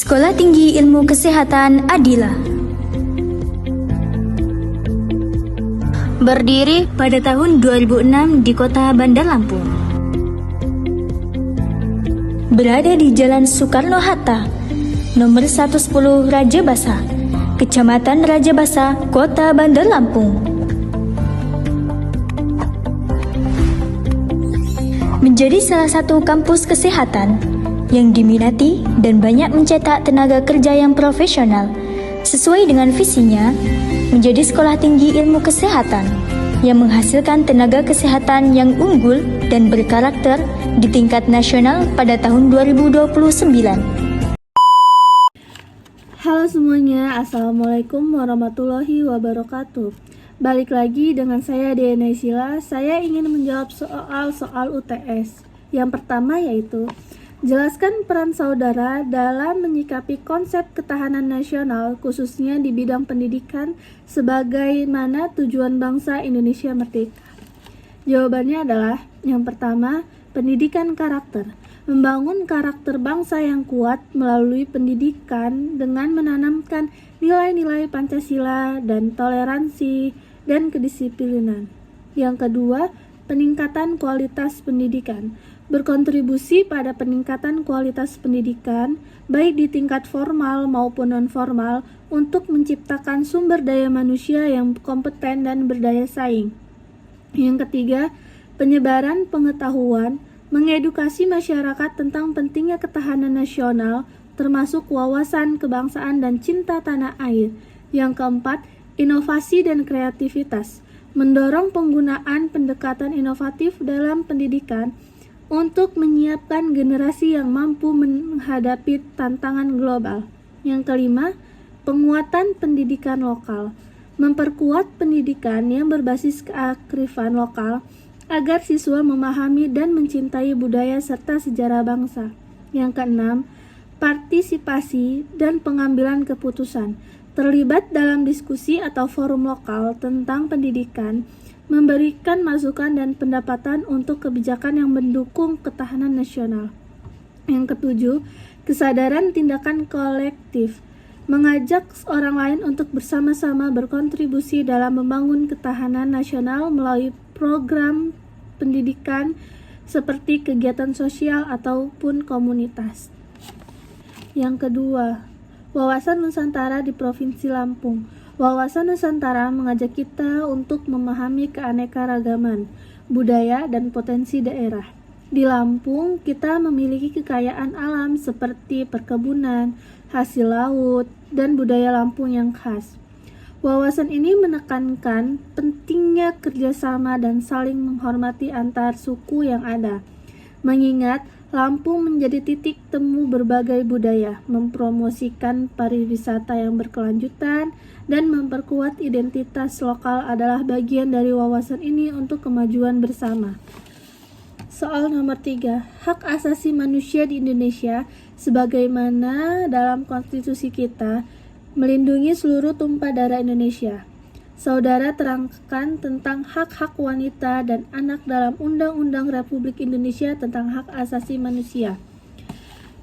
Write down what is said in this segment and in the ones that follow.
Sekolah Tinggi Ilmu Kesehatan Adila berdiri pada tahun 2006 di kota Bandar Lampung. Berada di Jalan Soekarno-Hatta, nomor 110 Rajabasa, Kecamatan Rajabasa, Kota Bandar Lampung. Menjadi salah satu kampus kesehatan yang diminati dan banyak mencetak tenaga kerja yang profesional sesuai dengan visinya, menjadi sekolah tinggi ilmu kesehatan yang menghasilkan tenaga kesehatan yang unggul dan berkarakter di tingkat nasional pada tahun 2029. Halo semuanya, Assalamualaikum warahmatullahi wabarakatuh. Balik lagi dengan saya Diana Sila. Saya ingin menjawab soal UTS. Yang pertama yaitu, jelaskan peran saudara dalam menyikapi konsep ketahanan nasional khususnya di bidang pendidikan sebagaimana tujuan bangsa Indonesia merdeka. Jawabannya adalah yang pertama, pendidikan karakter. Membangun karakter bangsa yang kuat melalui pendidikan dengan menanamkan nilai-nilai Pancasila dan toleransi dan kedisiplinan. Yang kedua, peningkatan kualitas pendidikan. Berkontribusi pada peningkatan kualitas pendidikan baik di tingkat formal maupun non-formal untuk menciptakan sumber daya manusia yang kompeten dan berdaya saing. Yang ketiga, penyebaran pengetahuan, mengedukasi masyarakat tentang pentingnya ketahanan nasional termasuk wawasan kebangsaan dan cinta tanah air. Yang keempat, inovasi dan kreativitas, mendorong penggunaan pendekatan inovatif dalam pendidikan untuk menyiapkan generasi yang mampu menghadapi tantangan global. Yang kelima, penguatan pendidikan lokal, memperkuat pendidikan yang berbasis kearifan lokal agar siswa memahami dan mencintai budaya serta sejarah bangsa. Yang keenam, partisipasi dan pengambilan keputusan, terlibat dalam diskusi atau forum lokal tentang pendidikan, memberikan masukan dan pendapatan untuk kebijakan yang mendukung ketahanan nasional. Yang ketujuh, kesadaran tindakan kolektif, mengajak orang lain untuk bersama-sama berkontribusi dalam membangun ketahanan nasional melalui program pendidikan seperti kegiatan sosial ataupun komunitas. Yang kedua, Wawasan Nusantara di Provinsi Lampung. Wawasan Nusantara mengajak kita untuk memahami keanekaragaman budaya dan potensi daerah. Di Lampung, kita memiliki kekayaan alam seperti perkebunan, hasil laut, dan budaya Lampung yang khas. Wawasan ini menekankan pentingnya kerjasama dan saling menghormati antar suku yang ada, mengingat Lampung menjadi titik temu berbagai budaya, mempromosikan pariwisata yang berkelanjutan, dan memperkuat identitas lokal adalah bagian dari wawasan ini untuk kemajuan bersama. Soal nomor 3, hak asasi manusia di Indonesia sebagaimana dalam konstitusi kita melindungi seluruh tumpah darah Indonesia. Saudara terangkan tentang hak-hak wanita dan anak dalam Undang-Undang Republik Indonesia tentang hak asasi manusia.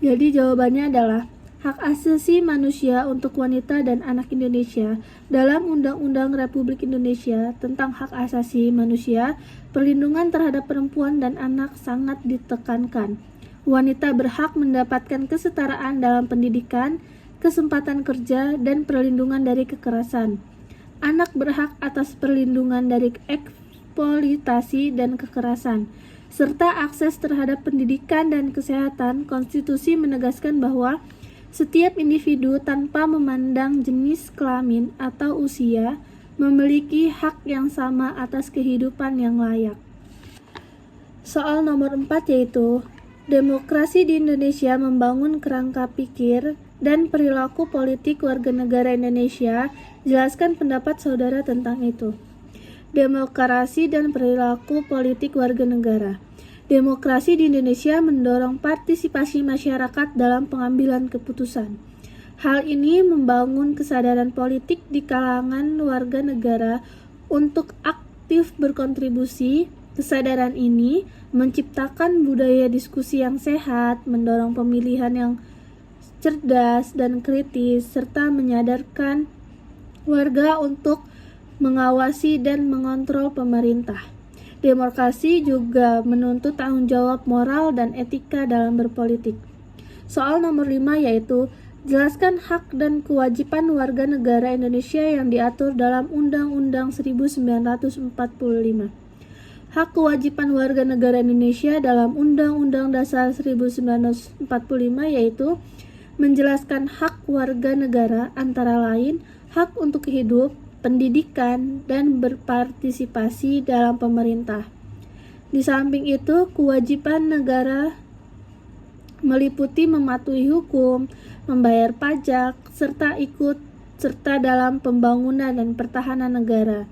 Jadi jawabannya adalah hak asasi manusia untuk wanita dan anak Indonesia dalam Undang-Undang Republik Indonesia tentang hak asasi manusia, perlindungan terhadap perempuan dan anak sangat ditekankan. Wanita berhak mendapatkan kesetaraan dalam pendidikan, kesempatan kerja, dan perlindungan dari kekerasan. Anak berhak atas perlindungan dari eksploitasi dan kekerasan, serta akses terhadap pendidikan dan kesehatan. Konstitusi menegaskan bahwa setiap individu tanpa memandang jenis kelamin atau usia memiliki hak yang sama atas kehidupan yang layak. Soal nomor 4 yaitu, demokrasi di Indonesia membangun kerangka pikir dan perilaku politik warga negara Indonesia. Jelaskan pendapat saudara tentang itu. Demokrasi dan perilaku politik warga negara. Demokrasi di Indonesia mendorong partisipasi masyarakat dalam pengambilan keputusan. Hal ini membangun kesadaran politik di kalangan warga negara untuk aktif berkontribusi. Kesadaran ini menciptakan budaya diskusi yang sehat, mendorong pemilihan yang cerdas, dan kritis, serta menyadarkan warga untuk mengawasi dan mengontrol pemerintah. Demokrasi juga menuntut tanggung jawab moral dan etika dalam berpolitik. Soal nomor 5 yaitu jelaskan hak dan kewajiban warga negara Indonesia yang diatur dalam Undang-Undang 1945. Hak kewajiban warga negara Indonesia dalam Undang-Undang Dasar 1945 yaitu menjelaskan hak warga negara antara lain hak untuk hidup, pendidikan, dan berpartisipasi dalam pemerintah. Di samping itu, kewajiban negara meliputi mematuhi hukum, membayar pajak, serta ikut serta dalam pembangunan dan pertahanan negara.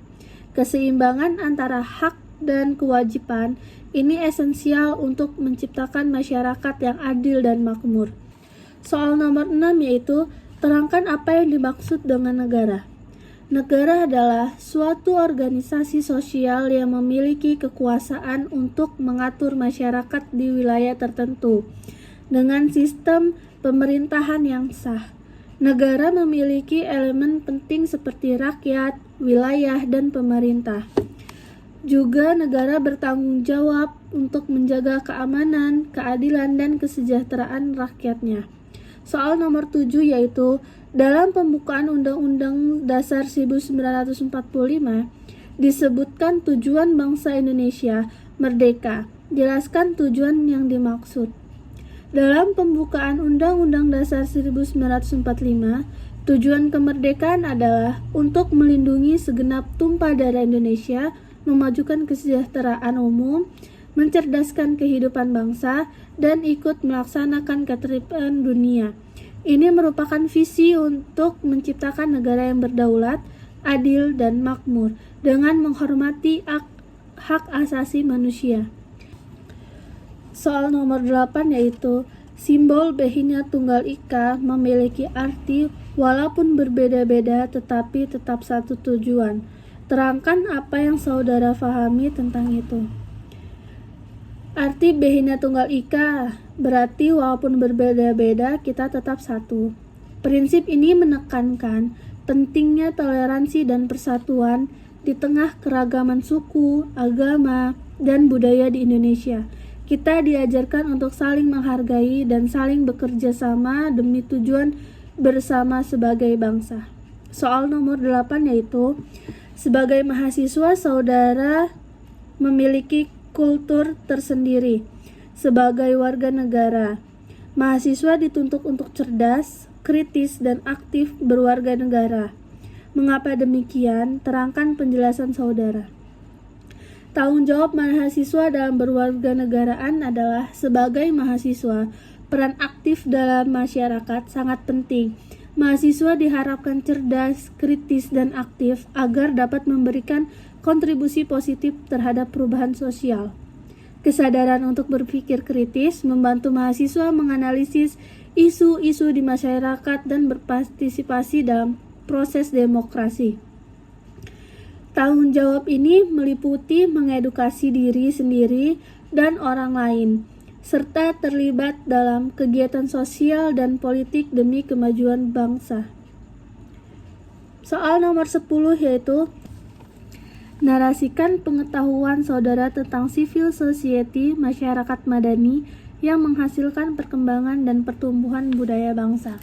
Keseimbangan antara hak dan kewajiban ini esensial untuk menciptakan masyarakat yang adil dan makmur. Soal nomor 6 yaitu terangkan apa yang dimaksud dengan negara. Negara adalah suatu organisasi sosial yang memiliki kekuasaan untuk mengatur masyarakat di wilayah tertentu dengan sistem pemerintahan yang sah. Negara memiliki elemen penting seperti rakyat, wilayah, dan pemerintah. Juga negara bertanggung jawab untuk menjaga keamanan, keadilan, dan kesejahteraan rakyatnya. Soal nomor 7 yaitu dalam pembukaan Undang-Undang Dasar 1945 disebutkan tujuan bangsa Indonesia merdeka. Jelaskan tujuan yang dimaksud. Dalam pembukaan Undang-Undang Dasar 1945, tujuan kemerdekaan adalah untuk melindungi segenap tumpah darah Indonesia, memajukan kesejahteraan umum, mencerdaskan kehidupan bangsa, dan ikut melaksanakan ketertiban dunia. Ini merupakan visi untuk menciptakan negara yang berdaulat, adil, dan makmur dengan menghormati hak asasi manusia. Soal nomor 8 yaitu simbol Bhinneka Tunggal Ika memiliki arti walaupun berbeda-beda tetapi tetap satu tujuan. Terangkan apa yang saudara pahami tentang itu. Arti Bhinneka Tunggal Ika berarti walaupun berbeda-beda kita tetap satu. Prinsip ini menekankan pentingnya toleransi dan persatuan di tengah keragaman suku, agama, dan budaya di Indonesia. Kita diajarkan untuk saling menghargai dan saling bekerja sama demi tujuan bersama sebagai bangsa. Soal nomor 8 yaitu sebagai mahasiswa saudara memiliki kultur tersendiri. Sebagai warga negara, mahasiswa dituntut untuk cerdas, kritis, dan aktif berwarga negara. Mengapa demikian? Terangkan penjelasan saudara. Tanggung jawab mahasiswa dalam berwarga negaraan adalah sebagai mahasiswa, peran aktif dalam masyarakat sangat penting. Mahasiswa diharapkan cerdas, kritis, dan aktif agar dapat memberikan kontribusi positif terhadap perubahan sosial. Kesadaran untuk berpikir kritis membantu mahasiswa menganalisis isu-isu di masyarakat dan berpartisipasi dalam proses demokrasi. Tanggung jawab ini meliputi mengedukasi diri sendiri dan orang lain, serta terlibat dalam kegiatan sosial dan politik demi kemajuan bangsa. Soal nomor 10 yaitu narasikan pengetahuan saudara tentang civil society, masyarakat madani yang menghasilkan perkembangan dan pertumbuhan budaya bangsa.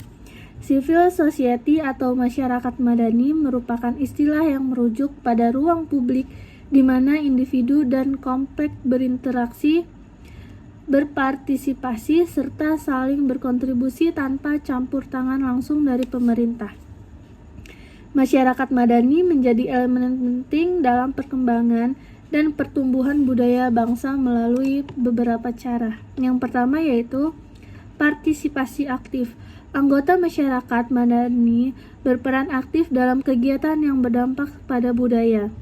Civil society atau masyarakat madani merupakan istilah yang merujuk pada ruang publik di mana individu dan kompleks berinteraksi, berpartisipasi, serta saling berkontribusi tanpa campur tangan langsung dari pemerintah. Masyarakat madani menjadi elemen penting dalam perkembangan dan pertumbuhan budaya bangsa melalui beberapa cara. Yang pertama yaitu partisipasi aktif. Anggota masyarakat madani berperan aktif dalam kegiatan yang berdampak pada budaya,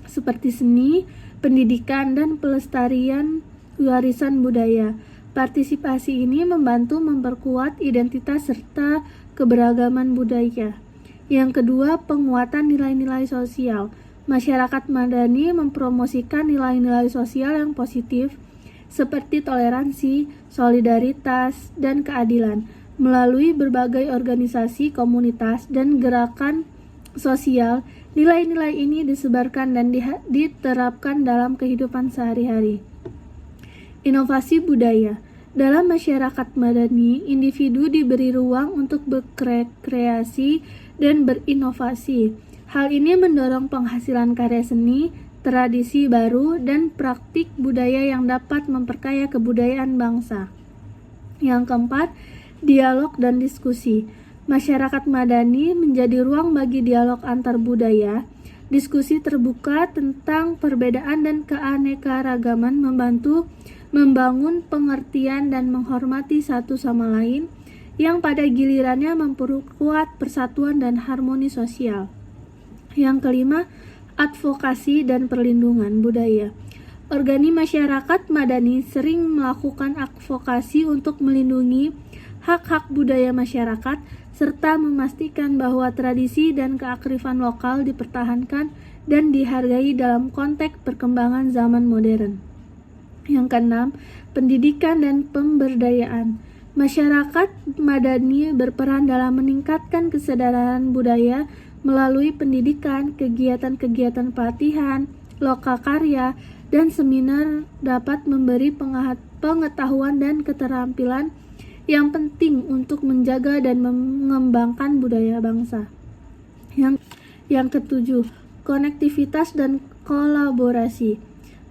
seperti seni, pendidikan, dan pelestarian warisan budaya. Partisipasi ini membantu memperkuat identitas serta keberagaman budaya. Yang kedua, penguatan nilai-nilai sosial. Masyarakat madani mempromosikan nilai-nilai sosial yang positif seperti toleransi, solidaritas, dan keadilan. Melalui berbagai organisasi, komunitas, dan gerakan sosial, nilai-nilai ini disebarkan dan diterapkan dalam kehidupan sehari-hari. Inovasi budaya. Dalam masyarakat madani, individu diberi ruang untuk berkreasi dan berinovasi. Hal ini mendorong penghasilan karya seni, tradisi baru, dan praktik budaya yang dapat memperkaya kebudayaan bangsa. Yang keempat, dialog dan diskusi. Masyarakat madani menjadi ruang bagi dialog antar budaya. Diskusi terbuka tentang perbedaan dan keanekaragaman membantu membangun pengertian dan menghormati satu sama lain, yang pada gilirannya memperkuat persatuan dan harmoni sosial. Yang kelima, advokasi dan perlindungan budaya. Organisasi masyarakat madani sering melakukan advokasi untuk melindungi hak-hak budaya masyarakat serta memastikan bahwa tradisi dan kearifan lokal dipertahankan dan dihargai dalam konteks perkembangan zaman modern. Yang keenam, pendidikan dan pemberdayaan. Masyarakat madani berperan dalam meningkatkan kesadaran budaya melalui pendidikan, kegiatan-kegiatan pelatihan, lokakarya, dan seminar dapat memberi pengetahuan dan keterampilan yang penting untuk menjaga dan mengembangkan budaya bangsa. Yang ketujuh, konektivitas dan kolaborasi.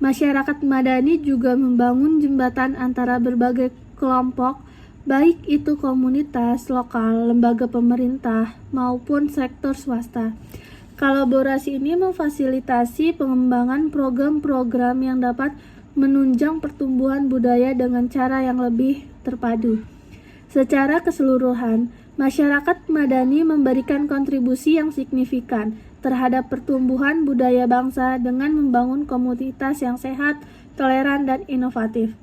Masyarakat madani juga membangun jembatan antara berbagai kelompok, baik itu komunitas lokal, lembaga pemerintah, maupun sektor swasta. Kolaborasi ini memfasilitasi pengembangan program-program yang dapat menunjang pertumbuhan budaya dengan cara yang lebih terpadu. Secara keseluruhan, masyarakat madani memberikan kontribusi yang signifikan terhadap pertumbuhan budaya bangsa dengan membangun komunitas yang sehat, toleran, dan inovatif.